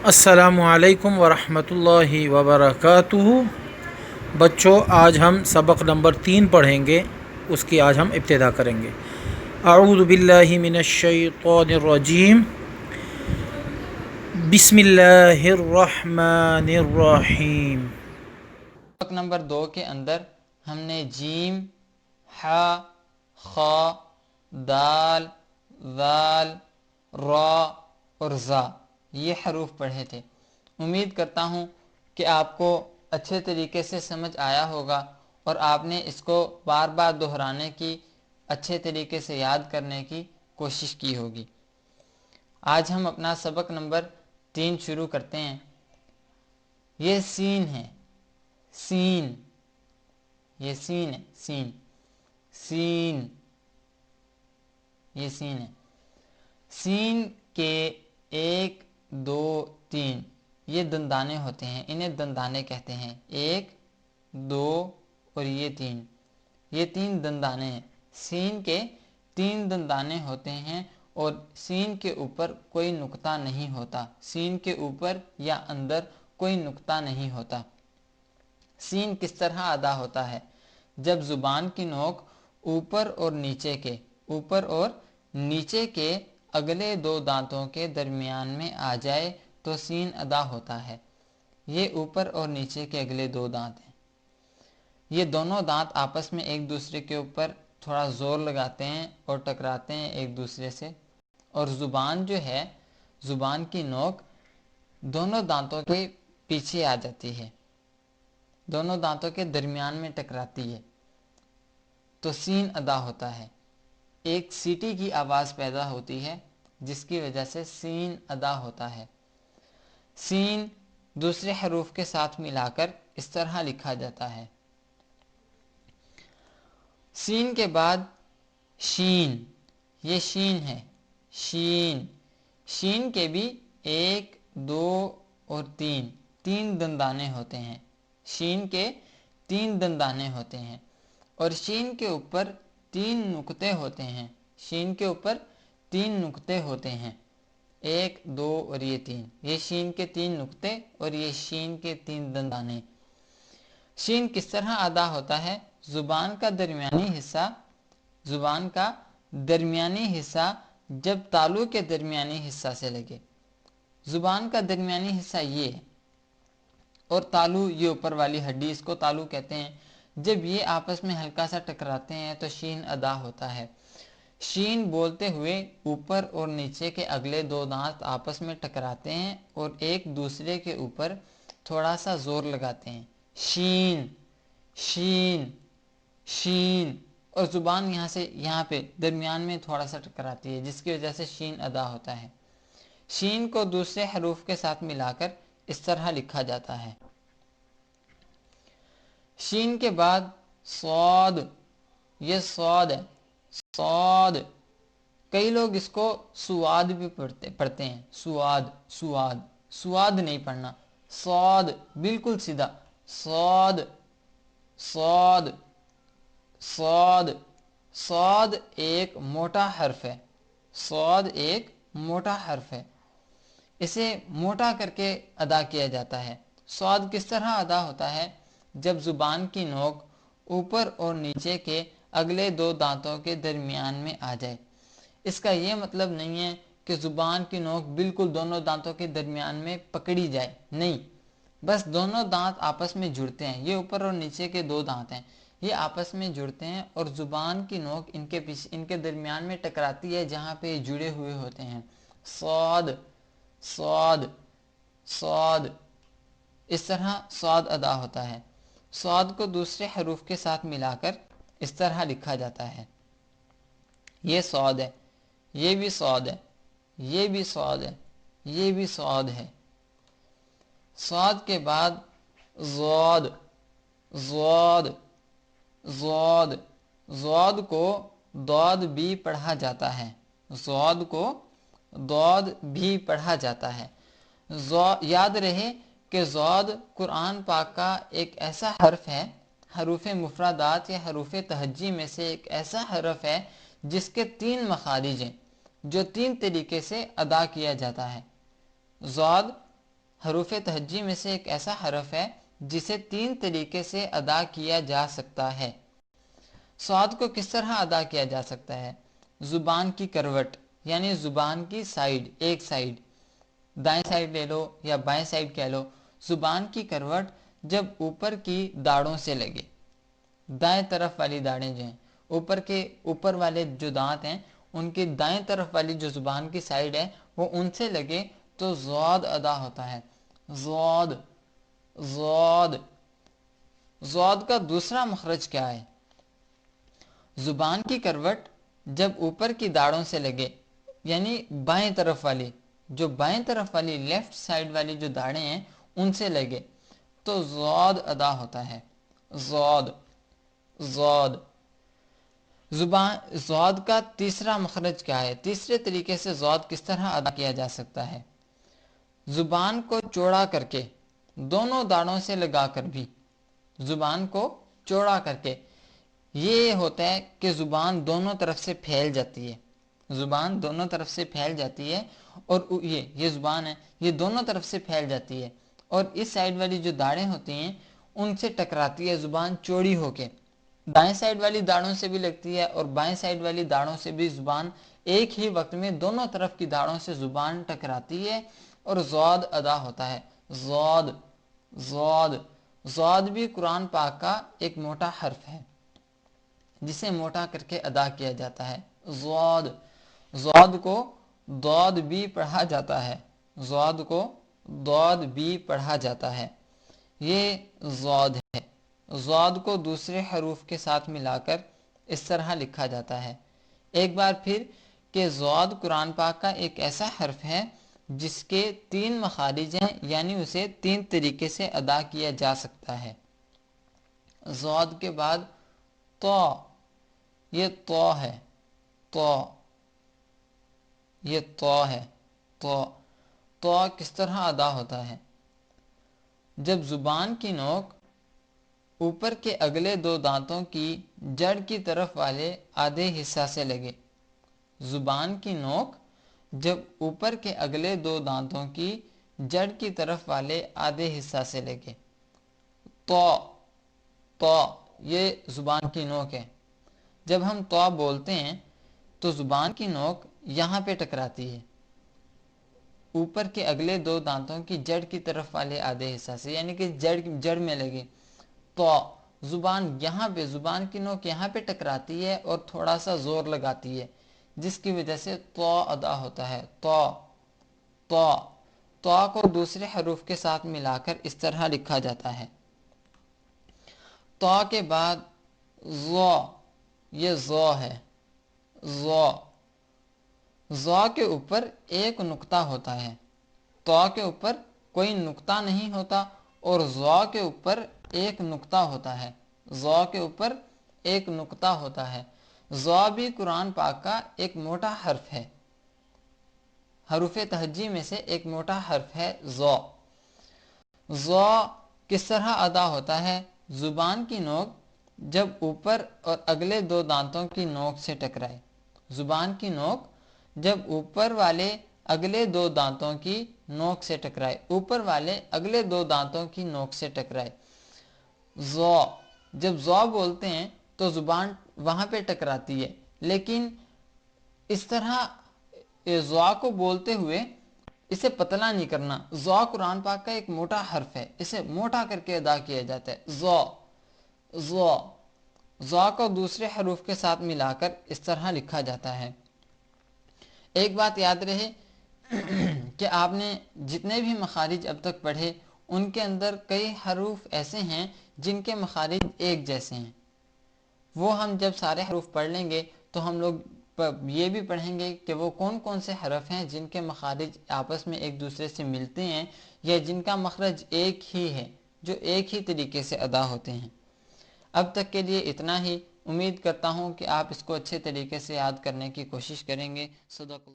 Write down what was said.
السلام علیکم ورحمۃ اللہ وبرکاتہ۔ بچوں، آج ہم سبق نمبر 3 پڑھیں گے، اس کی آج ہم ابتدا کریں گے۔ اعوذ باللہ من الشیطان الرجیم، بسم اللہ الرحمن الرحیم۔ سبق نمبر 2 کے اندر ہم نے جیم، ح، خ، دال، ذال، را اور زا یہ حروف پڑھے تھے۔ امید کرتا ہوں کہ آپ کو اچھے طریقے سے سمجھ آیا ہوگا اور آپ نے اس کو بار بار دہرانے کی، اچھے طریقے سے یاد کرنے کی کوشش کی ہوگی۔ آج ہم اپنا سبق نمبر 3 شروع کرتے ہیں۔ یہ سین ہے، سین، یہ سین ہے، سین، سین، یہ سین ہے۔ سین کے 1 2 3 یہ دندانے ہوتے ہیں، انہیں دندانے کہتے ہیں۔ 1 2 اور یہ 3، یہ 3 دندانے ہیں۔ سین کے 3 دندانے ہوتے ہیں اور سین کے اوپر کوئی نقطہ نہیں ہوتا، سین کے اوپر یا اندر کوئی نقطہ نہیں ہوتا۔ سین کس طرح ادا ہوتا ہے؟ جب زبان کی نوک اوپر اور نیچے کے اگلے 2 دانتوں کے درمیان میں آ جائے تو سین ادا ہوتا ہے۔ یہ اوپر اور نیچے کے اگلے 2 دانت ہیں، یہ دونوں دانت آپس میں ایک دوسرے کے اوپر تھوڑا زور لگاتے ہیں اور ٹکراتے ہیں ایک دوسرے سے، اور زبان جو ہے، زبان کی نوک دونوں دانتوں کے پیچھے آ جاتی ہے، دونوں دانتوں کے درمیان میں ٹکراتی ہے تو سین ادا ہوتا ہے۔ ایک سیٹی کی آواز پیدا ہوتی ہے جس کی وجہ سے سین ادا ہوتا ہے۔ سین دوسرے حروف کے ساتھ ملا کر اس طرح لکھا جاتا ہے۔ سین کے بعد شین، یہ شین ہے، شین، شین کے بھی 1 2 اور 3 دندانے ہوتے ہیں۔ شین کے 3 دندانے ہوتے ہیں اور شین کے اوپر 3 نقطے ہوتے ہیں، شین کے اوپر 3 نقطے ہوتے ہیں، 1 2 اور یہ 3، یہ شین کے 3 نقطے اور یہ شین کے 3 دندانے۔ شین کس طرح ادا ہوتا ہے؟ زبان کا درمیانی حصہ جب تالو کے درمیانی حصہ سے لگے، زبان کا درمیانی حصہ یہ ہے اور تالو یہ اوپر والی ہڈی، اس کو تالو کہتے ہیں، جب یہ آپس میں ہلکا سا ٹکراتے ہیں تو شین ادا ہوتا ہے۔ شین بولتے ہوئے اوپر اور نیچے کے اگلے 2 دانت آپس میں ٹکراتے ہیں اور ایک دوسرے کے اوپر تھوڑا سا زور لگاتے ہیں، شین، شین، شین، اور زبان یہاں سے یہاں پہ درمیان میں تھوڑا سا ٹکراتی ہے جس کی وجہ سے شین ادا ہوتا ہے۔ شین کو دوسرے حروف کے ساتھ ملا کر اس طرح لکھا جاتا ہے۔ شین کے بعد صاد، یہ صاد ہے، صاد، کئی لوگ اس کو سواد بھی پڑھتے ہیں، سواد، سواد، سواد نہیں پڑھنا، صاد بالکل سیدھا، صاد، صاد، صاد، صاد ایک موٹا حرف ہے، صاد ایک موٹا حرف ہے، اسے موٹا کر کے ادا کیا جاتا ہے۔ صاد کس طرح ادا ہوتا ہے؟ جب زبان کی نوک اوپر اور نیچے کے اگلے 2 دانتوں کے درمیان میں آ جائے۔ اس کا یہ مطلب نہیں ہے کہ زبان کی نوک بالکل دونوں دانتوں کے درمیان میں پکڑی جائے، نہیں، بس دونوں دانت آپس میں جڑتے ہیں، یہ اوپر اور نیچے کے 2 دانت ہیں، یہ آپس میں جڑتے ہیں اور زبان کی نوک ان کے درمیان میں ٹکراتی ہے جہاں پہ جڑے ہوئے ہوتے ہیں۔ صاد، صاد، صاد، اس طرح صاد ادا ہوتا ہے۔ صاد کو دوسرے حروف کے ساتھ ملا کر اس طرح لکھا جاتا ہے۔ یہ صاد ہے، یہ بھی صاد ہے، یہ بھی صاد ہے، یہ بھی صاد ہے۔ صاد کے بعد ضاد، ضاد، ضاد، ضاد کو ضاد بھی پڑھا جاتا ہے، ضاد کو ضاد بھی پڑھا جاتا ہے۔ یاد رہے کہ ضاد قرآن پاک کا ایک ایسا حرف ہے، حروف مفردات یا حروف تہجی میں سے ایک ایسا حرف ہے جس کے 3 مخارج ہیں جو 3 طریقے سے ادا کیا جاتا ہے۔ ضاد حروف تہجی میں سے ایک ایسا حرف ہے جسے 3 طریقے سے ادا کیا جا سکتا ہے۔ صاد کو کس طرح ادا کیا جا سکتا ہے؟ زبان کی کروٹ یعنی زبان کی سائیڈ، ایک سائیڈ، دائیں سائیڈ لے لو یا بائیں سائیڈ کہہ لو، زبان کی کروٹ جب اوپر کی داڑوں سے لگے، دائیں طرف والی داڑیں جو ہیں، اوپر والے جو دانت ہیں ان کی دائیں طرف والی جو زبان کی سائیڈ ہے وہ ان سے لگے تو ضاد ادا ہوتا ہے۔ ضاد، ضاد، ضاد کا دوسرا مخرج کیا ہے؟ زبان کی کروٹ جب اوپر کی داڑوں سے لگے یعنی بائیں طرف والی، جو بائیں طرف والی لیفٹ سائیڈ والی جو داڑیں ہیں ان سے لگے تو ضاد ادا ہوتا ہے۔ ضاد، ضاد۔ ضاد کا تیسرا مخرج کیا ہے؟ تیسرے طریقے سے ضاد کس طرح ادا کیا جا سکتا ہے؟ زبان کو چوڑا کر کے، دونوں داڑوں سے لگا کر بھی، زبان کو چوڑا کر کے، یہ ہوتا ہے کہ زبان دونوں طرف سے پھیل جاتی ہے، زبان دونوں طرف سے پھیل جاتی ہے اور یہ زبان ہے یہ دونوں طرف سے پھیل جاتی ہے اور اس سائیڈ والی جو داڑیں ہوتی ہیں ان سے ٹکراتی ہے زبان چوڑی ہو کے، دائیں سائیڈ والی داڑوں سے بھی لگتی ہے اور بائیں سائیڈ والی داڑوں سے بھی زبان ایک ہی وقت میں دونوں طرف کی داڑوں سے زبان ٹکراتی ہے اور ضاد ادا ہوتا ہے۔ ضاد، ضاد۔ ضاد بھی قرآن پاک کا ایک موٹا حرف ہے جسے موٹا کر کے ادا کیا جاتا ہے۔ ضاد، ضاد کو ضاد بھی پڑھا جاتا ہے، ضاد کو ضاد بھی پڑھا جاتا ہے، یہ ضاد ہے۔ ضاد کو دوسرے حروف کے ساتھ ملا کر اس طرح لکھا جاتا ہے۔ ایک بار پھر کہ ضاد قرآن پاک کا ایک ایسا حرف ہے جس کے 3 مخارج ہیں یعنی اسے 3 طریقے سے ادا کیا جا سکتا ہے۔ ضاد کے بعد تو، یہ تو ہے، تو، یہ تو ہے، تو کس طرح ادا ہوتا ہے؟ جب زبان کی نوک اوپر کے اگلے 2 دانتوں کی جڑ کی طرف والے آدھے حصہ سے لگے، زبان کی نوک جب اوپر کے اگلے 2 دانتوں کی جڑ کی طرف والے آدھے حصہ سے لگے، تو یہ زبان کی نوک ہے۔ جب ہم تو بولتے ہیں تو زبان کی نوک یہاں پہ ٹکراتی ہے اوپر کے اگلے 2 دانتوں کی جڑ کی طرف والے آدھے حصہ سے، یعنی کہ جڑ میں لگے تو زبان یہاں پہ، زبان کی نوک یہاں پہ ٹکراتی ہے اور تھوڑا سا زور لگاتی ہے جس کی وجہ سے تو ادا ہوتا ہے۔ تو کو دوسرے حروف کے ساتھ ملا کر اس طرح لکھا جاتا ہے۔ تو کے بعد زو، یہ زو ہے، زو کے اوپر ایک نقطہ ہوتا ہے، تو کے اوپر کوئی نقطہ نہیں ہوتا اور زو کے اوپر ایک نقطہ ہوتا ہے، زو کے اوپر ایک نقطہ ہوتا ہے۔ زو بھی قرآن پاک کا ایک موٹا حرف ہے، حروف تہجی میں سے ایک موٹا حرف ہے زو۔ زو کس طرح ادا ہوتا ہے؟ زبان کی نوک جب اوپر اور اگلے 2 دانتوں کی نوک سے ٹکرائے، زبان کی نوک جب اوپر والے اگلے 2 دانتوں کی نوک سے ٹکرائے، اوپر والے اگلے 2 دانتوں کی نوک سے ٹکرائے، زو، جب زو بولتے ہیں تو زبان وہاں پہ ٹکراتی ہے، لیکن اس طرح زو کو بولتے ہوئے اسے پتلا نہیں کرنا۔ زو قرآن پاک کا ایک موٹا حرف ہے، اسے موٹا کر کے ادا کیا جاتا ہے۔ زو کو دوسرے حروف کے ساتھ ملا کر اس طرح لکھا جاتا ہے۔ ایک بات یاد رہے کہ آپ نے جتنے بھی مخارج اب تک پڑھے ان کے اندر کئی حروف ایسے ہیں جن کے مخارج ایک جیسے ہیں، وہ ہم جب سارے حروف پڑھ لیں گے تو ہم لوگ یہ بھی پڑھیں گے کہ وہ کون کون سے حرف ہیں جن کے مخارج آپس میں ایک دوسرے سے ملتے ہیں یا جن کا مخرج ایک ہی ہے، جو ایک ہی طریقے سے ادا ہوتے ہیں۔ اب تک کے لیے اتنا ہی، امید کرتا ہوں کہ آپ اس کو اچھے طریقے سے یاد کرنے کی کوشش کریں گے۔ صدق